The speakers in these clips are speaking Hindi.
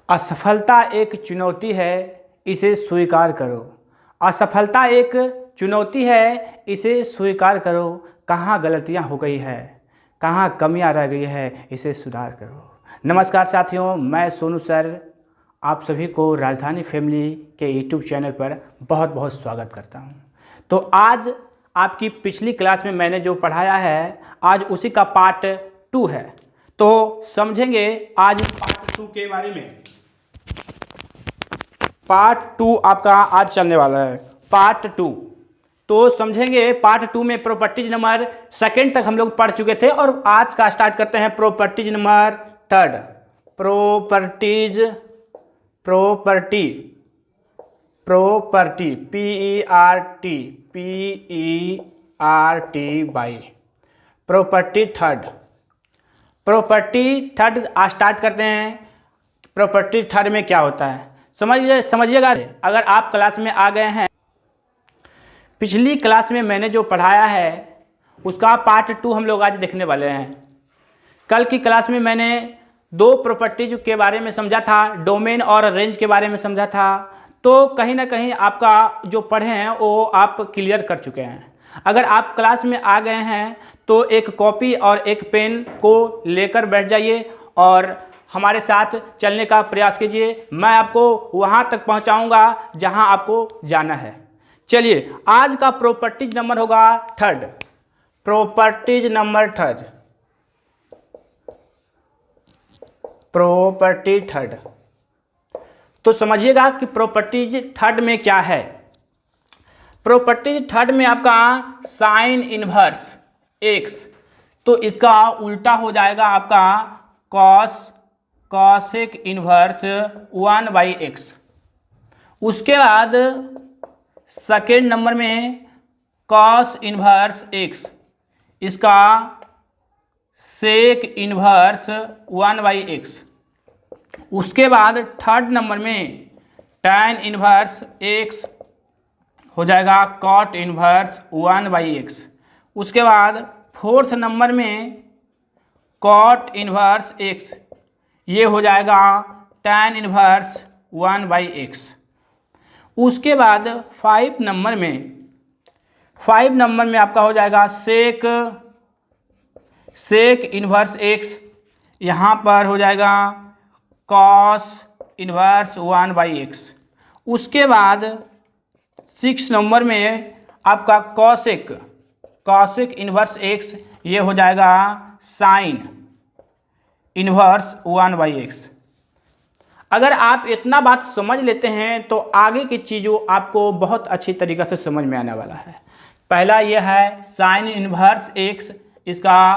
असफलता एक चुनौती है, इसे स्वीकार करो। असफलता एक चुनौती है, इसे स्वीकार करो। कहाँ गलतियाँ हो गई है, कहाँ कमियाँ रह गई है, इसे सुधार करो। नमस्कार साथियों, मैं सोनू सर आप सभी को राजधानी फैमिली के यूट्यूब चैनल पर बहुत बहुत स्वागत करता हूँ। तो आज आपकी पिछली क्लास में मैंने जो पढ़ाया है, आज उसी का पार्ट 2 है। तो समझेंगे आज पार्ट 2 के बारे में। पार्ट 2 आपका आज चलने वाला है, पार्ट 2। तो समझेंगे पार्ट 2 में प्रॉपर्टीज नंबर 2 तक हम लोग पढ़ चुके थे और आज का स्टार्ट करते हैं properties number 3। Property PERT property 3। Property 3 start करते हैं। प्रॉपर्टी 3 में क्या होता है समझिएगा। अगर आप क्लास में आ गए हैं, पिछली क्लास में मैंने जो पढ़ाया है उसका पार्ट 2 हम लोग आज देखने वाले हैं। कल की क्लास में मैंने 2 प्रॉपर्टीज के बारे में समझा था, डोमेन और रेंज के बारे में समझा था। तो कहीं ना कहीं आपका जो पढ़े हैं वो आप क्लियर कर चुके हैं। अगर आप क्लास में आ गए हैं तो एक कॉपी और एक पेन को लेकर बैठ जाइए और हमारे साथ चलने का प्रयास कीजिए। मैं आपको वहाँ तक पहुँचाऊँगा जहाँ आपको जाना है। चलिए, आज का प्रॉपर्टीज नंबर होगा 3। Properties number 3। प्रॉपर्टी 3। तो समझिएगा कि प्रॉपर्टीज 3 में क्या है। प्रॉपर्टीज 3 में आपका साइन इनवर्स x, तो इसका उल्टा हो जाएगा आपका कॉसेक इनवर्स 1/x। उसके बाद सेकेंड नंबर में कॉस इनवर्स x, इसका सेक इनवर्स 1/x। उसके बाद थर्ड नंबर में tan इनवर्स x हो जाएगा कॉट इनवर्स 1/x। उसके बाद फोर्थ नंबर में कॉट इनवर्स x, ये हो जाएगा tan इनवर्स 1/x। उसके बाद 5 नंबर में आपका हो जाएगा सेक इनवर्स x, यहाँ पर हो जाएगा कॉस इनवर्स 1/x। उसके बाद 6 नंबर में आपका कॉसेक इनवर्स x, ये हो जाएगा साइन इनवर्स 1/x। अगर आप इतना बात समझ लेते हैं तो आगे की चीज़ों आपको बहुत अच्छी तरीक़े से समझ में आने वाला है। पहला यह है साइन इनवर्स x, इसका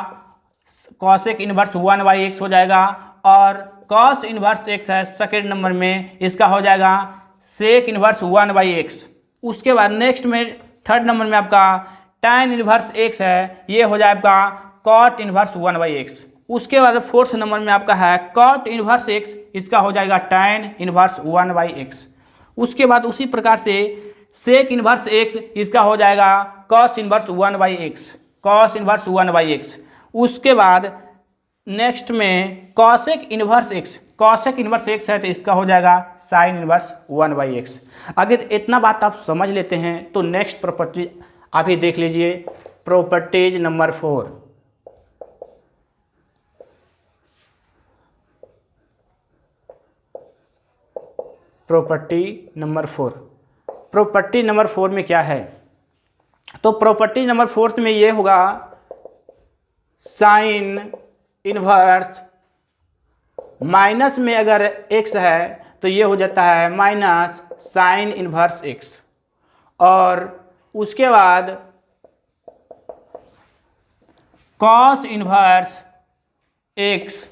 कॉसेक इनवर्स 1/x हो जाएगा। और कॉस इनवर्स x है सेकेंड नंबर में, इसका हो जाएगा सेक इनवर्स 1/x। उसके बाद नेक्स्ट में थर्ड नंबर में आपका tan इनवर्स x है, ये हो जाएगा कॉट इनवर्स 1/x। उसके बाद फोर्थ नंबर में आपका है कॉट इनवर्स x, इसका हो जाएगा tan इनवर्स 1/x। उसके बाद उसी प्रकार से सेक इनवर्स x, इसका हो जाएगा कॉस इनवर्स 1/x। उसके बाद नेक्स्ट में कॉसेक इनवर्स x है, तो इसका हो जाएगा साइन इनवर्स 1/x। अगर इतना बात आप समझ लेते हैं तो नेक्स्ट प्रॉपर्टी आप ही देख लीजिए, प्रॉपर्टीज नंबर 4। प्रॉपर्टी नंबर 4 में क्या है? तो प्रॉपर्टी नंबर 4 में ये होगा साइन इनवर्स, माइनस में अगर x है तो ये हो जाता है माइनस साइन इनवर्स x। और उसके बाद कॉस इनवर्स x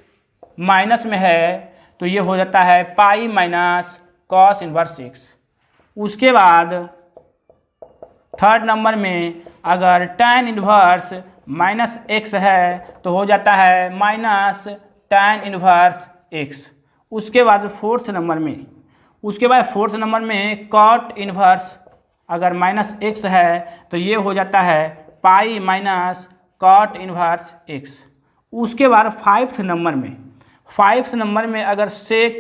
माइनस में है तो ये हो जाता है pi minus cos inverse x। उसके बाद थर्ड नंबर में अगर tan इनवर्स माइनस x है तो हो जाता है माइनस tan इनवर्स x। उसके बाद फोर्थ नंबर में कॉट इनवर्स अगर माइनस x है तो ये हो जाता है pi minus cot inverse x। उसके बाद 5th नंबर में अगर सेक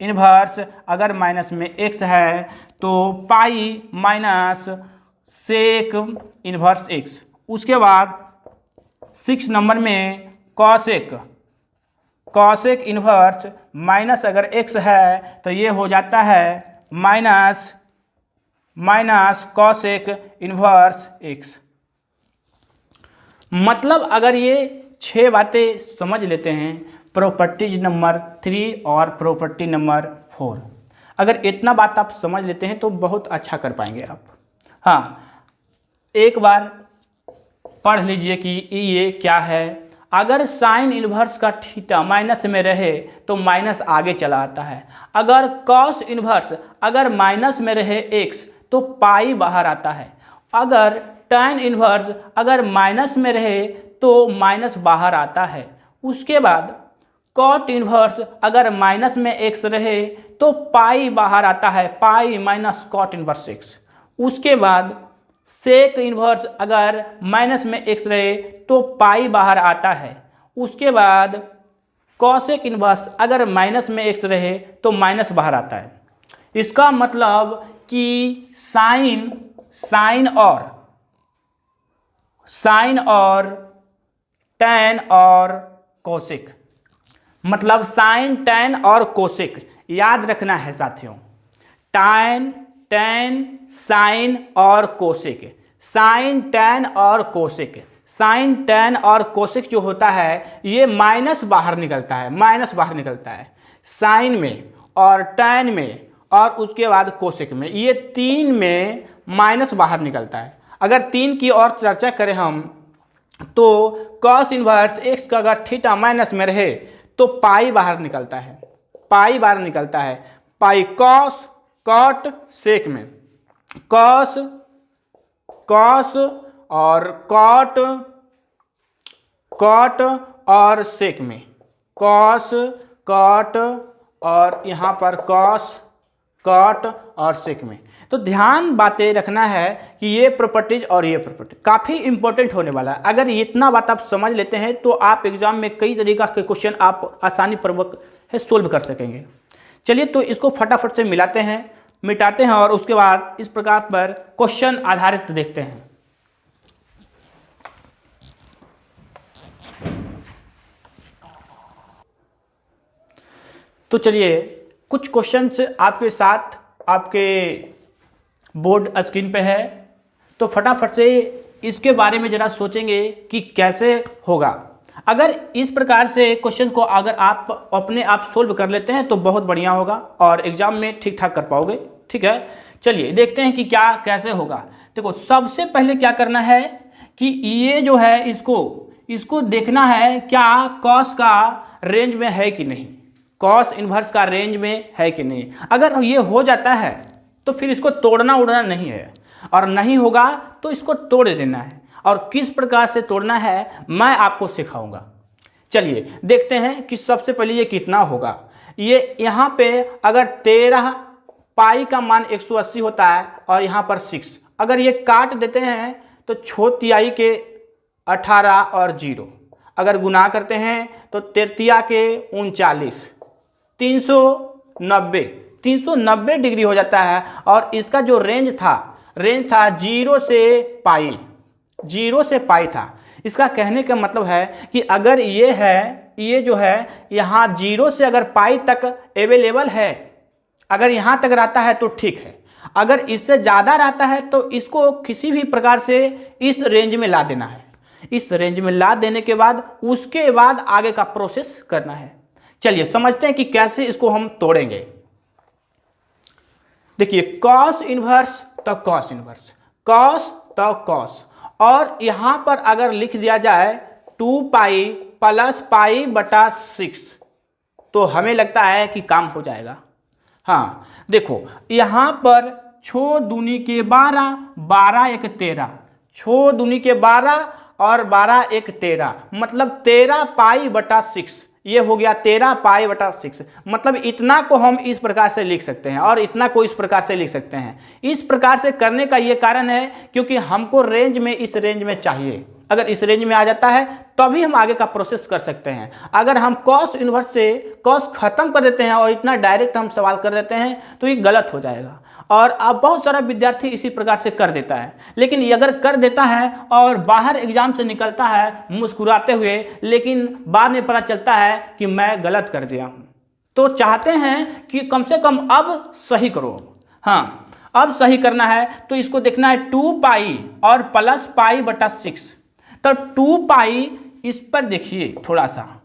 इन्वर्स अगर माइनस में x है तो pi minus sec inverse x। उसके बाद 6 नंबर में कॉसेक इन्वर्स माइनस अगर x है तो ये हो जाता है माइनस कॉसेक इन्वर्स x। मतलब अगर ये 6 बातें समझ लेते हैं, प्रॉपर्टीज नंबर 3 और प्रॉपर्टी नंबर 4, अगर इतना बात आप समझ लेते हैं तो बहुत अच्छा कर पाएंगे आप। हाँ, एक बार पढ़ लीजिए कि ये क्या है। अगर साइन इन्वर्स का थीटा माइनस में रहे तो माइनस आगे चला आता है। अगर कॉस इन्वर्स अगर माइनस में रहे x तो पाई बाहर आता है। अगर tan इन्वर्स अगर माइनस में रहे तो माइनस बाहर आता है। उसके बाद कॉट इन्वर्स अगर माइनस में x रहे तो पाई बाहर आता है, pi minus cot inverse x। उसके बाद सेक इन्वर्स अगर माइनस में x रहे तो पाई बाहर आता है। उसके बाद कॉसेक इन्वर्स अगर माइनस में x रहे तो माइनस बाहर आता है। इसका मतलब कि साइन और टैन और कोसेक, मतलब साइन टैन और कोसेक याद रखना है साथियों। टैन साइन और कोसेक, साइन टैन और कोसेक, साइन टैन और कोसेक जो होता है ये माइनस बाहर निकलता है, साइन में और टैन में और उसके बाद कोसेक में, ये 3 में माइनस बाहर निकलता है। अगर 3 की और चर्चा करें हम तो कॉस इन्वर्स x का अगर थीटा माइनस में रहे तो पाई बाहर निकलता है, पाई कॉस कॉट सेक में, कॉस और कॉट और सेक में, कॉस कॉट और यहाँ पर कॉस कॉट और सेक में। तो ध्यान बातें रखना है कि ये प्रॉपर्टीज और ये प्रॉपर्टी काफ़ी इंपॉर्टेंट होने वाला है। अगर इतना बात आप समझ लेते हैं तो आप एग्जाम में कई तरीका के क्वेश्चन आप आसानी पूर्वक सोल्व कर सकेंगे। चलिए तो इसको फटाफट से मिटाते हैं और उसके बाद इस प्रकार पर क्वेश्चन आधारित देखते हैं। तो चलिए कुछ क्वेश्चंस आपके साथ आपके बोर्ड स्क्रीन पे है, तो फटाफट से इसके बारे में ज़रा सोचेंगे कि कैसे होगा। अगर इस प्रकार से क्वेश्चन को अगर आप अपने आप सोल्व कर लेते हैं तो बहुत बढ़िया होगा और एग्जाम में ठीक ठाक कर पाओगे। ठीक है, चलिए देखते हैं कि क्या कैसे होगा। देखो सबसे पहले क्या करना है कि ये जो है इसको देखना है क्या कॉस का रेंज में है कि नहीं, कॉस इन्वर्स का रेंज में है कि नहीं। अगर ये हो जाता है तो फिर इसको तोड़ना उड़ना नहीं है, और नहीं होगा तो इसको तोड़ देना है। और किस प्रकार से तोड़ना है मैं आपको सिखाऊंगा। चलिए देखते हैं कि सबसे पहले ये कितना होगा। ये यहाँ पे अगर 13 पाई का मान 180 होता है और यहाँ पर 6, अगर ये काट देते हैं तो छोतियाई के 18 और 0, अगर गुना करते हैं तो तृतीया के 39, 390 डिग्री हो जाता है। और इसका जो रेंज था 0 से पाई था। इसका कहने का मतलब है कि अगर ये जो है यहाँ 0 से अगर पाई तक अवेलेबल है, अगर यहाँ तक रहता है तो ठीक है। अगर इससे ज़्यादा रहता है तो इसको किसी भी प्रकार से इस रेंज में ला देना है। इस रेंज में ला देने के बाद उसके बाद आगे का प्रोसेस करना है। चलिए समझते हैं कि कैसे इसको हम तोड़ेंगे। देखिए कॉस इन्वर्स तो कॉस इन्वर्स, कॉस तो कॉस, और यहाँ पर अगर लिख दिया जाए 2 पाई प्लस पाई बटा 6 तो हमें लगता है कि काम हो जाएगा। हाँ देखो यहाँ पर छो दूनी के 12, 12 एक 13, छो दूनी के 12 और 12 एक 13, मतलब 13 पाई बटा 6, ये हो गया 13 पाई बटा 6। मतलब इतना को हम इस प्रकार से लिख सकते हैं और इतना को इस प्रकार से लिख सकते हैं। इस प्रकार से करने का ये कारण है क्योंकि हमको रेंज में इस रेंज में चाहिए, अगर इस रेंज में आ जाता है तभी हम आगे का प्रोसेस कर सकते हैं। अगर हम कॉस इन्वर्स से कॉस खत्म कर देते हैं और इतना डायरेक्ट हम सवाल कर देते हैं तो ये गलत हो जाएगा। और अब बहुत सारा विद्यार्थी इसी प्रकार से कर देता है, लेकिन ये अगर कर देता है और बाहर एग्जाम से निकलता है मुस्कुराते हुए, लेकिन बाद में पता चलता है कि मैं गलत कर दिया हूँ, तो चाहते हैं कि कम से कम अब सही करो। हाँ, अब सही करना है तो इसको देखना है 2 पाई और प्लस पाई बटा 6। तो 2 पाई इस पर देखिए थोड़ा सा,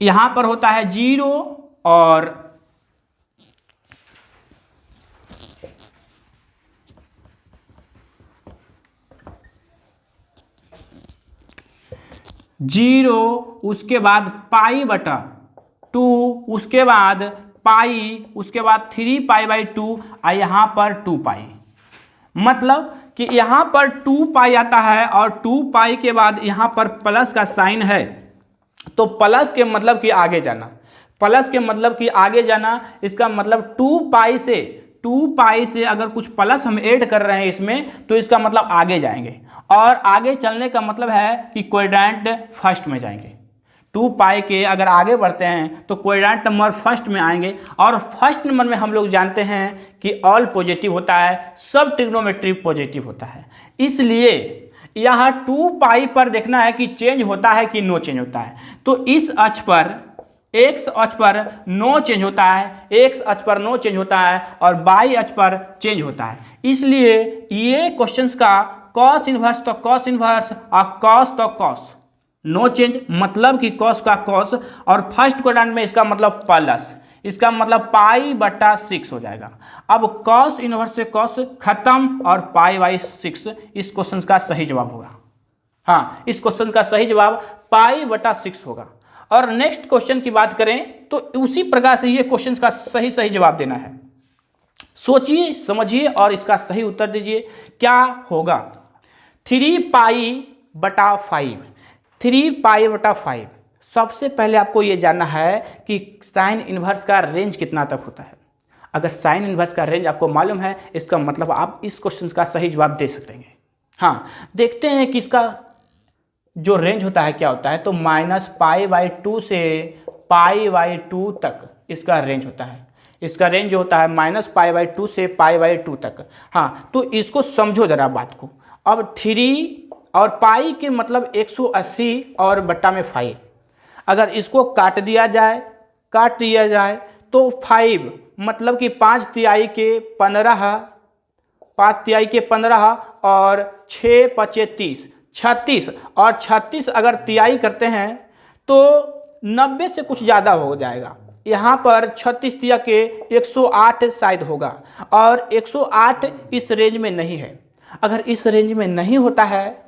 यहां पर होता है 0 और 0, उसके बाद पाई बटा 2, उसके बाद पाई, उसके बाद 3 पाई बाई 2 और यहाँ पर 2 पाई। मतलब कि यहाँ पर 2 पाई आता है और 2 पाई के बाद यहाँ पर प्लस का साइन है, तो प्लस के मतलब कि आगे जाना, प्लस के मतलब कि आगे जाना। इसका मतलब 2 पाई से अगर कुछ प्लस हम ऐड कर रहे हैं इसमें तो इसका मतलब आगे जाएंगे, और आगे चलने का मतलब है कि क्वाड्रेंट फर्स्ट में जाएंगे। 2 पाई के अगर आगे बढ़ते हैं तो क्वाड्रेंट नंबर फर्स्ट में आएंगे, और फर्स्ट नंबर में हम लोग जानते हैं कि ऑल पॉजिटिव होता है, सब ट्रिग्नोमेट्री पॉजिटिव होता है। इसलिए यहाँ 2 पाई पर देखना है कि चेंज होता है कि नो चेंज होता है। तो इस अक्ष पर, एक्स अक्ष पर नो चेंज होता है, एक्स अक्ष पर नो चेंज होता है और वाई अक्ष पर चेंज होता है। इसलिए ये क्वेश्चंस का कॉस इनवर्स तो कॉस इनवर्स और कॉस तो कॉस, नो चेंज मतलब कि कॉस का कॉस, और फर्स्ट क्वाड्रेंट में इसका मतलब प्लस, इसका मतलब पाई बटा 6 हो जाएगा। अब कॉस इनवर्स से कॉस खत्म और पाई बाई 6 इस क्वेश्चन का सही जवाब होगा। हाँ, इस क्वेश्चन का सही जवाब पाई बटा 6 होगा। और नेक्स्ट क्वेश्चन की बात करें तो उसी प्रकार से ये क्वेश्चन का सही जवाब देना है। सोचिए, समझिए और इसका सही उत्तर दीजिए क्या होगा। 3 पाई बटा 5, 3 पाई बटा 5। सबसे पहले आपको ये जानना है कि साइन इन्वर्स का रेंज कितना तक होता है। अगर साइन इन्वर्स का रेंज आपको मालूम है, इसका मतलब आप इस क्वेश्चन का सही जवाब दे सकते हैं। हाँ, देखते हैं कि इसका जो रेंज होता है क्या होता है। तो -π/2 से π/2 तक इसका रेंज होता है। इसका रेंज जो होता है -π/2 से π/2 तक। हाँ, तो इसको समझो जरा बात को। अब 3 और पाई के मतलब 180 और बट्टा में 5, अगर इसको काट दिया जाए तो 5 मतलब कि 5 तिहाई के 15 और 6 × 5 = 36, और 36 अगर तिहाई करते हैं तो 90 से कुछ ज़्यादा हो जाएगा। यहाँ पर 36 तिया के 108 शायद होगा, और 108 इस रेंज में नहीं है। अगर इस रेंज में नहीं होता है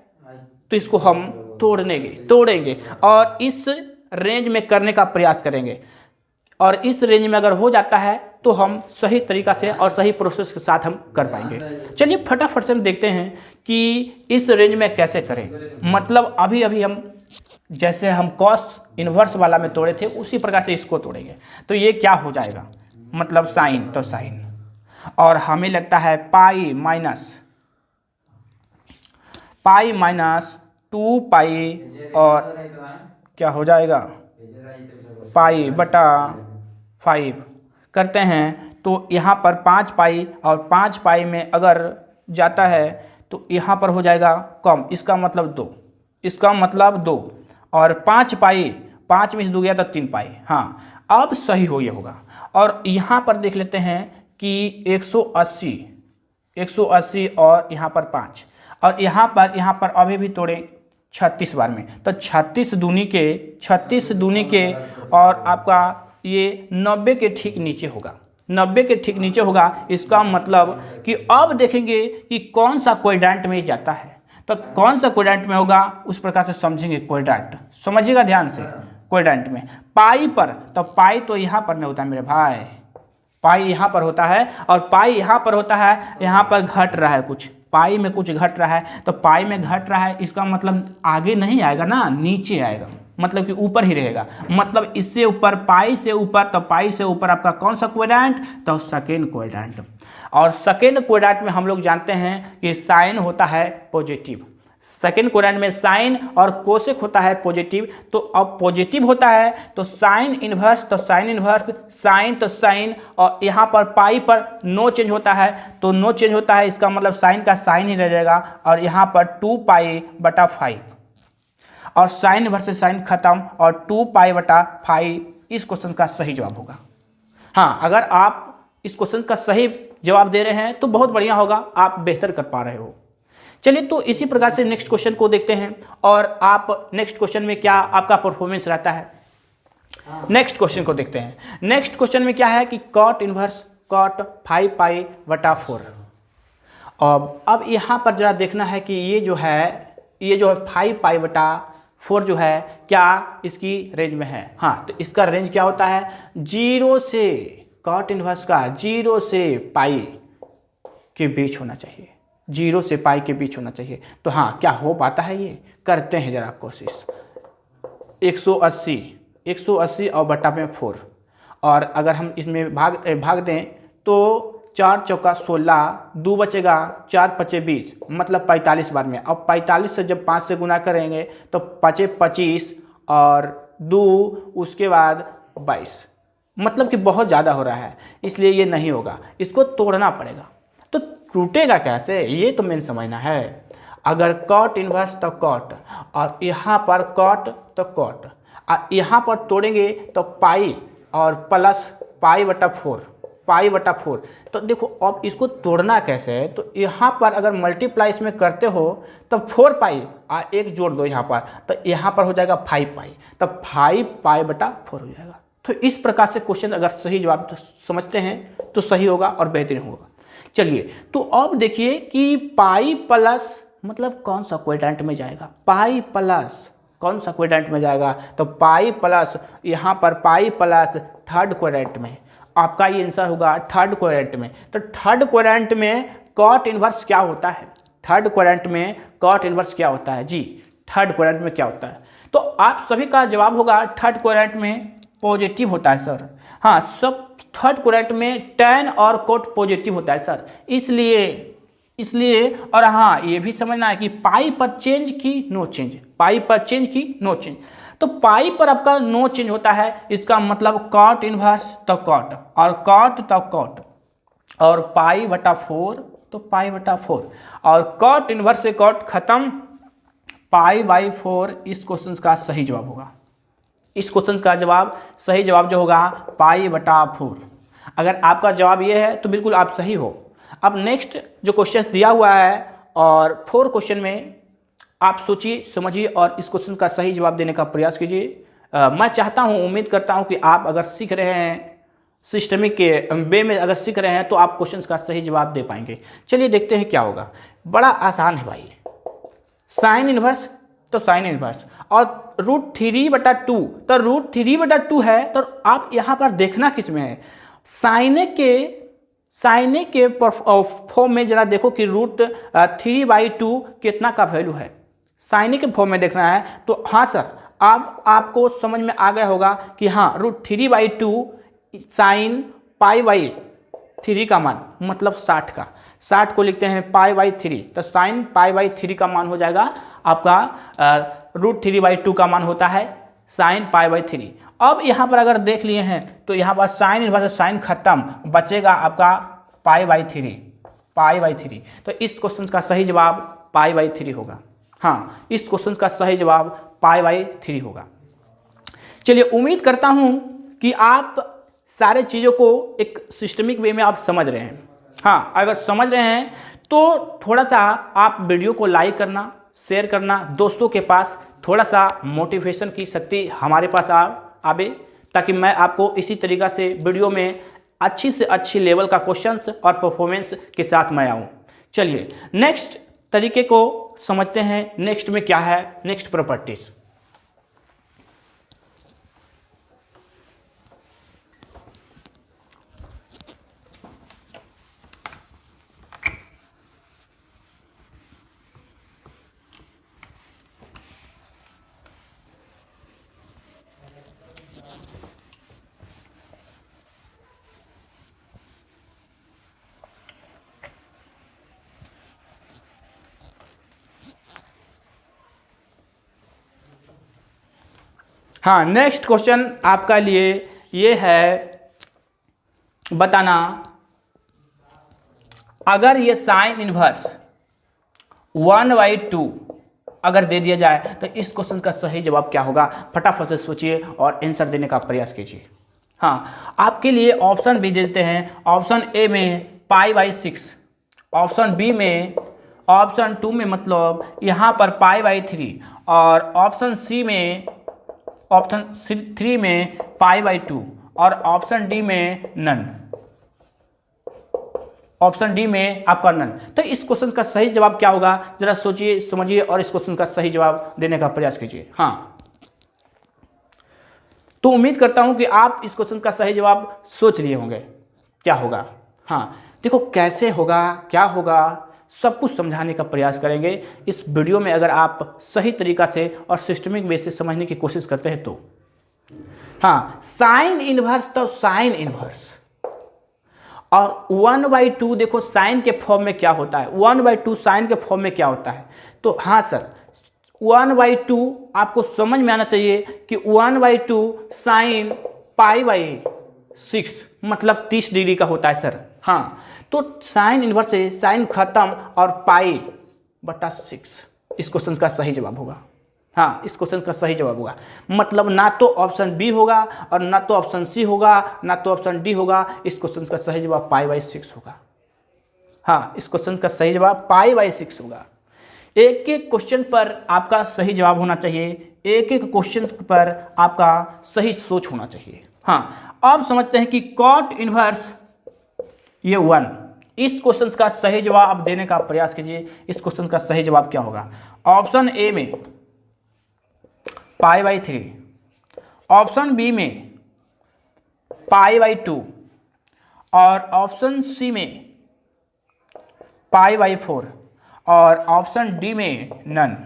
तो इसको हम तोड़ेंगे और इस रेंज में करने का प्रयास करेंगे, और इस रेंज में अगर हो जाता है तो हम सही तरीका से और सही प्रोसेस के साथ हम कर पाएंगे। चलिए फटाफट से देखते हैं कि इस रेंज में कैसे करें। मतलब अभी हम जैसे हम कॉस इन्वर्स वाला में तोड़े थे उसी प्रकार से इसको तोड़ेंगे। तो ये क्या हो जाएगा, मतलब साइन, तो साइन, और हमें लगता है पाई माइनस 2 पाई और क्या हो जाएगा पाई बटा 5 करते हैं। तो यहाँ पर 5 पाई और 5 पाई में अगर जाता है तो यहाँ पर हो जाएगा कम, इसका मतलब 2, और 5 पाई, 5 में से 2 गया तो 3 पाई। हाँ, अब सही हो ये होगा। और यहाँ पर देख लेते हैं कि 180 और यहाँ पर 5, और यहाँ पर अभी भी तोड़े 36 बार में, तो 36 दूनी के और आपका ये 90 के ठीक नीचे होगा। इसका मतलब कि अब देखेंगे कि कौन सा क्वाड्रेंट में जाता है, तो कौन सा क्वाड्रेंट में होगा उस प्रकार से समझेंगे। क्वाड्रेंट समझिएगा ध्यान से। क्वाड्रेंट में पाई पर, तो पाई तो यहाँ पर नहीं होता मेरे भाई, पाई यहाँ पर होता है और पाई यहाँ पर होता है। यहाँ पर घट रहा है कुछ, पाई में कुछ घट रहा है, तो पाई में घट रहा है इसका मतलब आगे नहीं आएगा ना, नीचे आएगा, मतलब कि ऊपर ही रहेगा। मतलब इससे ऊपर, पाई से ऊपर, तो पाई से ऊपर आपका कौन सा क्वाड्रेंट, तो सेकेंड क्वाड्रेंट। और सेकेंड क्वाड्रेंट में हम लोग जानते हैं कि साइन होता है पॉजिटिव, सेकेंड क्वाड्रेंट में साइन और कोसेक होता है पॉजिटिव, तो अब पॉजिटिव होता है तो साइन इनवर्स, तो साइन इनवर्स, साइन तो साइन, और यहाँ पर पाई पर नो चेंज होता है, तो नो चेंज होता है, इसका मतलब साइन का साइन ही रह जाएगा, और यहाँ पर 2π/5 और साइन इनवर्स से साइन खत्म और 2π/5 इस क्वेश्चन का सही जवाब होगा। हाँ, अगर आप इस क्वेश्चन का सही जवाब दे रहे हैं तो बहुत बढ़िया होगा, आप बेहतर कर पा रहे हो। चलिए, तो इसी प्रकार से नेक्स्ट क्वेश्चन को देखते हैं और आप नेक्स्ट क्वेश्चन में क्या आपका परफॉर्मेंस रहता है। नेक्स्ट क्वेश्चन को देखते हैं। नेक्स्ट क्वेश्चन में क्या है कि कॉट इनवर्स कॉट 5π/4। अब यहाँ पर जरा देखना है कि ये जो है 5π/4 जो है क्या इसकी रेंज में है। हाँ, तो इसका रेंज क्या होता है, 0 से कॉट इनवर्स का 0 से पाई के बीच होना चाहिए, 0 से पाई के बीच होना चाहिए। तो हाँ, क्या हो पाता है ये, करते हैं जरा कोशिश। 180 और बटा में 4, और अगर हम इसमें भाग दें तो 4 चौका 16, 2 बचेगा, 4 पचे 20, मतलब 45 बार में। अब 45 से जब 5 से गुना करेंगे तो 5 25 और 2 उसके बाद 22, मतलब कि बहुत ज़्यादा हो रहा है, इसलिए ये नहीं होगा, इसको तोड़ना पड़ेगा। तो टूटेगा कैसे, ये तो मेन समझना है। अगर कॉट इनवर्स तो कॉट, और यहाँ पर कॉट तो कॉट, और यहाँ पर तोड़ेंगे तो पाई और प्लस पाई/4। तो देखो अब इसको तोड़ना कैसे है, तो यहाँ पर अगर मल्टीप्लाई इसमें करते हो तो 4π और 1 जोड़ दो यहाँ पर, तो यहाँ पर हो जाएगा 5π, तो 5π/4 हो जाएगा। तो इस प्रकार से क्वेश्चन अगर सही जवाब तो समझते हैं तो सही होगा और बेहतरीन होगा। चलिए, तो अब देखिए कि पाई प्लस मतलब कौन सा क्वाड्रेंट में जाएगा, पाई प्लस कौन सा क्वाड्रेंट में जाएगा, तो पाई प्लस यहाँ पर पाई प्लस थर्ड क्वाड्रेंट में, आपका ये आंसर होगा थर्ड क्वाड्रेंट में। तो थर्ड क्वाड्रेंट में कॉट इनवर्स क्या होता है, थर्ड क्वाड्रेंट में कॉट इनवर्स क्या होता है जी, थर्ड क्वाड्रेंट में क्या होता है, तो आप सभी का जवाब होगा थर्ड क्वाड्रेंट में पॉजिटिव होता है सर। हाँ, सब थर्ड क्वाड्रेंट में टैन और कोट पॉजिटिव होता है सर, इसलिए और हाँ, ये भी समझना है कि पाई पर चेंज की नो चेंज, पाई पर चेंज की नो चेंज, तो पाई पर आपका नो चेंज होता है, इसका मतलब कॉट इनवर्स तो कॉट और कॉट तो कॉट, और π/4 तो π/4, और कॉट इनवर्स से कॉट खत्म, π/4 इस क्वेश्चन का सही जवाब होगा। इस क्वेश्चन का सही जवाब जो होगा π/4। अगर आपका जवाब ये है तो बिल्कुल आप सही हो। अब नेक्स्ट जो क्वेश्चन दिया हुआ है और 4 क्वेश्चन में आप सोचिए समझिए और इस क्वेश्चन का सही जवाब देने का प्रयास कीजिए। मैं चाहता हूं, उम्मीद करता हूं कि आप अगर सीख रहे हैं सिस्टमिक के वे में अगर सीख रहे हैं तो आप क्वेश्चन का सही जवाब दे पाएंगे। चलिए देखते हैं क्या होगा। बड़ा आसान है भाई, साइन इनवर्स तो साइन इनवर्स और √3/2, तो √3/2 है, तो आप यहाँ पर देखना किस में है, साइने के फॉर्म में जरा देखो कि √3/2 कितना का वैल्यु है, साइने के फॉर्म में देखना है। तो हाँ सर, अब आपको समझ में आ गया होगा कि हाँ √3/2 साइन π/3 का मान मतलब 60 का, 60 को लिखते हैं π/3, तो साइन π/3 का मान हो जाएगा आपका √3/2 का मान होता है साइन π/3। अब यहाँ पर अगर देख लिए हैं तो यहाँ पर साइन इनवर्स साइन खत्म, बचेगा आपका π/3। तो इस क्वेश्चन का सही जवाब π/3 होगा। हाँ, इस क्वेश्चन का सही जवाब π/3 होगा। चलिए, उम्मीद करता हूँ कि आप सारे चीज़ों को एक सिस्टमिक वे में आप समझ रहे हैं। हाँ, अगर समझ रहे हैं तो थोड़ा सा आप वीडियो को लाइक करना, शेयर करना दोस्तों के पास, थोड़ा सा मोटिवेशन की शक्ति हमारे पास आवे, ताकि मैं आपको इसी तरीक़ा से वीडियो में अच्छी से अच्छी लेवल का क्वेश्चंस और परफॉर्मेंस के साथ मैं आऊँ। चलिए नेक्स्ट तरीके को समझते हैं। नेक्स्ट में क्या है, नेक्स्ट प्रॉपर्टीज। हाँ, नेक्स्ट क्वेश्चन आपका लिए ये है बताना, अगर ये साइन इनवर्स 1/2 अगर दे दिया जाए तो इस क्वेश्चन का सही जवाब क्या होगा? फटाफट से सोचिए और आंसर देने का प्रयास कीजिए। हाँ, आपके लिए ऑप्शन भी देते हैं। ऑप्शन ए में π/6, ऑप्शन बी में, ऑप्शन 2 में मतलब यहाँ पर π/3 और ऑप्शन सी में, ऑप्शन 3 में π/2 और ऑप्शन डी में नन, ऑप्शन डी में आपका नन। तो इस क्वेश्चन का सही जवाब क्या होगा? जरा सोचिए, समझिए और इस क्वेश्चन का सही जवाब देने का प्रयास कीजिए। हाँ, तो उम्मीद करता हूं कि आप इस क्वेश्चन का सही जवाब सोच लिए होंगे क्या होगा। हाँ, देखो कैसे होगा, क्या होगा, सब कुछ समझाने का प्रयास करेंगे इस वीडियो में। अगर आप सही तरीका से और सिस्टमिक वे से समझने की कोशिश करते हैं तो। हाँ, साइन इनवर्स तो साइन इनवर्स और 1/2 देखो साइन के फॉर्म में क्या होता है, 1/2 साइन के फॉर्म में क्या होता है। तो हाँ सर, 1/2 आपको समझ में आना चाहिए कि 1/2 साइन π/6 मतलब 30 डिग्री का होता है सर। हाँ, तो साइन इनवर्स से साइन खत्म और π/6 इस क्वेश्चन का सही जवाब होगा। हाँ, इस क्वेश्चन का सही जवाब होगा। मतलब ना तो ऑप्शन बी होगा और ना तो ऑप्शन सी होगा, ना तो ऑप्शन डी होगा। इस क्वेश्चन का सही जवाब π/6 होगा। हाँ, इस क्वेश्चन का सही जवाब π/6 होगा। एक एक क्वेश्चन पर आपका सही जवाब होना चाहिए, एक एक क्वेश्चन पर आपका सही सोच होना चाहिए। हाँ, अब समझते हैं कि कॉट इनवर्स ये 1, इस क्वेश्चन का सही जवाब आप देने का प्रयास कीजिए। इस क्वेश्चन का सही जवाब क्या होगा? ऑप्शन ए में π/3, ऑप्शन बी में π/2 और ऑप्शन सी में π/4 और ऑप्शन डी में नन,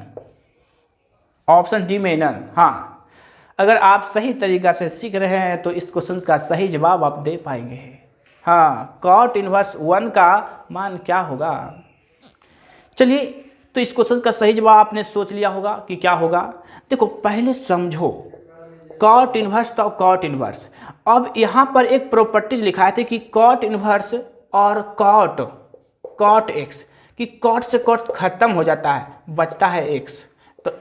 ऑप्शन डी में नन। हाँ, अगर आप सही तरीका से सीख रहे हैं तो इस क्वेश्चन का सही जवाब आप दे पाएंगे। हाँ, कॉट इनवर्स 1 का मान क्या होगा? चलिए, तो इस क्वेश्चन का सही जवाब आपने सोच लिया होगा कि क्या होगा। देखो पहले समझो, कॉट इनवर्स तो कॉट इनवर्स। अब यहाँ पर एक प्रॉपर्टी लिखा है कि कॉट इनवर्स और कॉट एक्स, कि कॉट से कॉट खत्म हो जाता है, बचता है एक्स। तो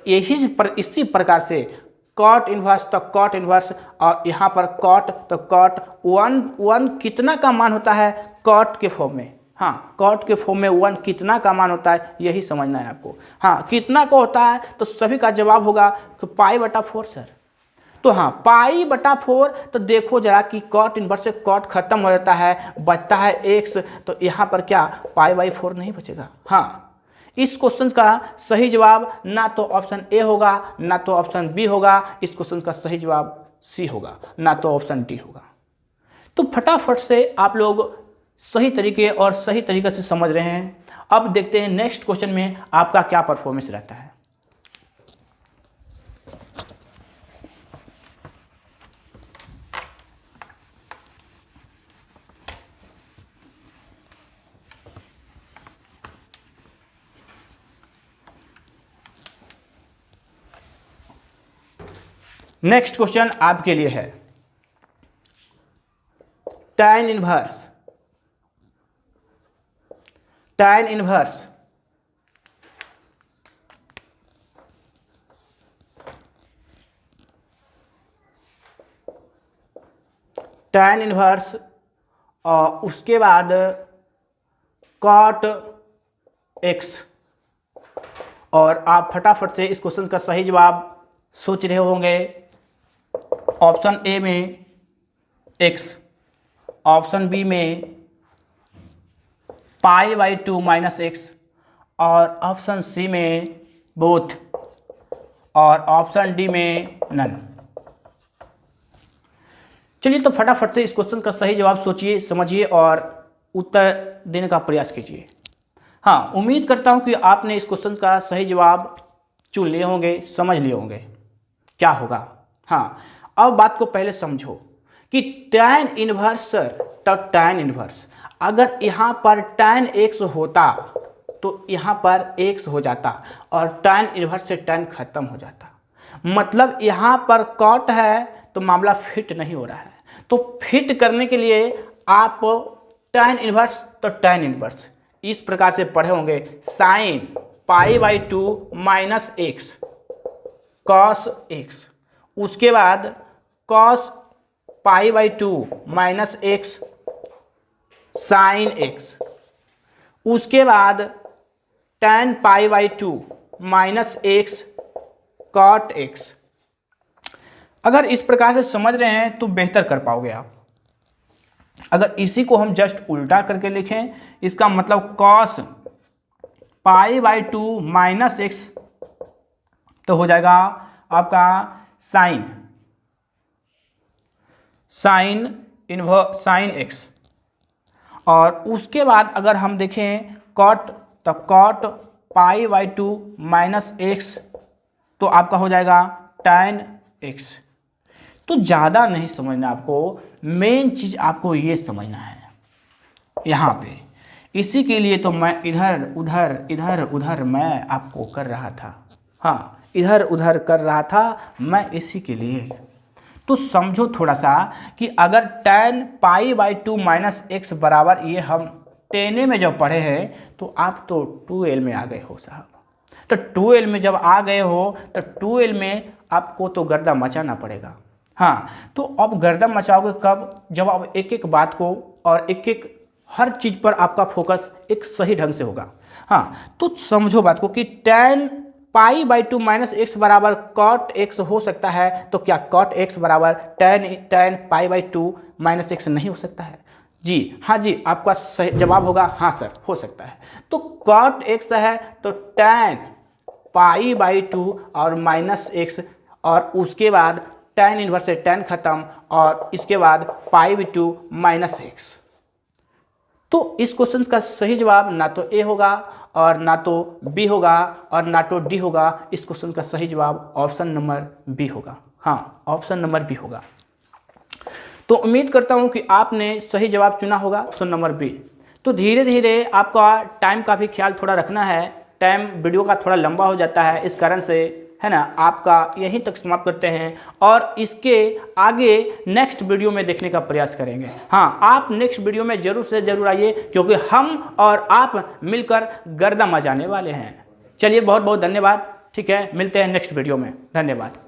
इसी प्रकार से कॉट इनवर्स तो कॉट इनवर्स और यहाँ पर कॉट तो कॉट 1 कितना का मान होता है कॉट के फॉर्म में। हाँ, कॉट के फॉर्म में 1 कितना का मान होता है यही समझना है आपको। हाँ, कितना का होता है तो सभी का जवाब होगा π/4 सर। तो हाँ, π/4। तो देखो जरा कि कॉट इनवर्स से कॉट खत्म हो जाता है, बचता है एक्स। तो यहाँ पर क्या π/4 नहीं बचेगा। हाँ, इस क्वेश्चन का सही जवाब ना तो ऑप्शन ए होगा, ना तो ऑप्शन बी होगा। इस क्वेश्चन का सही जवाब सी होगा, ना तो ऑप्शन डी होगा। तो फटाफट से आप लोग सही तरीके और सही तरीके से समझ रहे हैं। अब देखते हैं नेक्स्ट क्वेश्चन में आपका क्या परफॉर्मेंस रहता है। नेक्स्ट क्वेश्चन आपके लिए है tan इनवर्स tan इनवर्स और उसके बाद cot x। और आप फटाफट से इस क्वेश्चन का सही जवाब सोच रहे होंगे। ऑप्शन ए में x, ऑप्शन बी में π/2 - x और ऑप्शन सी में बोथ और ऑप्शन डी में नन। चलिए, तो फटाफट से इस क्वेश्चन का सही जवाब सोचिए, समझिए और उत्तर देने का प्रयास कीजिए। हाँ, उम्मीद करता हूं कि आपने इस क्वेश्चन का सही जवाब चुन लिए होंगे, समझ लिए होंगे क्या होगा। हाँ, अब बात को पहले समझो कि tan इनवर्स सर, तो tan इनवर्स अगर यहाँ पर tan x होता तो यहाँ पर x हो जाता और tan इनवर्स से tan खत्म हो जाता। मतलब यहाँ पर कॉट है तो मामला फिट नहीं हो रहा है। तो फिट करने के लिए आप tan इनवर्स, तो tan इनवर्स इस प्रकार से पढ़े होंगे, sine π/2 minus x cos x, उसके बाद cos π/2 minus x sine x, उसके बाद tan π/2 minus x cot x. अगर इस प्रकार से समझ रहे हैं तो बेहतर कर पाओगे आप। अगर इसी को हम जस्ट उल्टा करके लिखें, इसका मतलब कॉस π/2 माइनस एक्स तो हो जाएगा आपका साइन एक्स। और उसके बाद अगर हम देखें कॉट, तो कॉट π/2 माइनस एक्स तो आपका हो जाएगा tan एक्स। तो ज़्यादा नहीं समझना आपको, मेन चीज़ आपको ये समझना है यहाँ पे। इसी के लिए तो मैं इधर उधर मैं आपको कर रहा था, हाँ इधर उधर कर रहा था मैं इसी के लिए। तो समझो थोड़ा सा कि अगर tan π/2 माइनस एक्स बराबर, ये हम 10 में जब पढ़े हैं तो आप तो 2l में आ गए हो साहब। तो 2l में जब आ गए हो तो 2l में आपको तो गर्दा मचाना पड़ेगा। हाँ, तो अब गर्दा मचाओगे कब? जब आप एक एक बात को और एक एक हर चीज़ पर आपका फोकस एक सही ढंग से होगा। हाँ, तो समझो बात को कि tan π/2 माइनस एक्स बराबर कॉट एक्स हो सकता है, तो क्या कॉट एक्स बराबर tan π/2 माइनस एक्स नहीं हो सकता है? जी हाँ जी, आपका सही जवाब होगा हाँ सर हो सकता है। तो कॉट एक्स है तो tan π/2 और माइनस एक्स, और उसके बाद tan इनवर्स से tan खत्म, और इसके बाद π/2 माइनस एक्स। तो इस क्वेश्चन का सही जवाब ना तो ए होगा और ना तो बी होगा और ना तो डी होगा। इस क्वेश्चन का सही जवाब ऑप्शन नंबर बी होगा। हाँ, ऑप्शन नंबर बी होगा। तो उम्मीद करता हूँ कि आपने सही जवाब चुना होगा, ऑप्शन नंबर बी। तो धीरे धीरे आपका टाइम का भी ख्याल थोड़ा रखना है, टाइम वीडियो का थोड़ा लंबा हो जाता है, इस कारण से है ना आपका यहीं तक समाप्त करते हैं और इसके आगे नेक्स्ट वीडियो में देखने का प्रयास करेंगे। हाँ, आप नेक्स्ट वीडियो में ज़रूर से ज़रूर आइए, क्योंकि हम और आप मिलकर गर्दा मचाने वाले हैं। चलिए, बहुत बहुत धन्यवाद। ठीक है, मिलते हैं नेक्स्ट वीडियो में। धन्यवाद।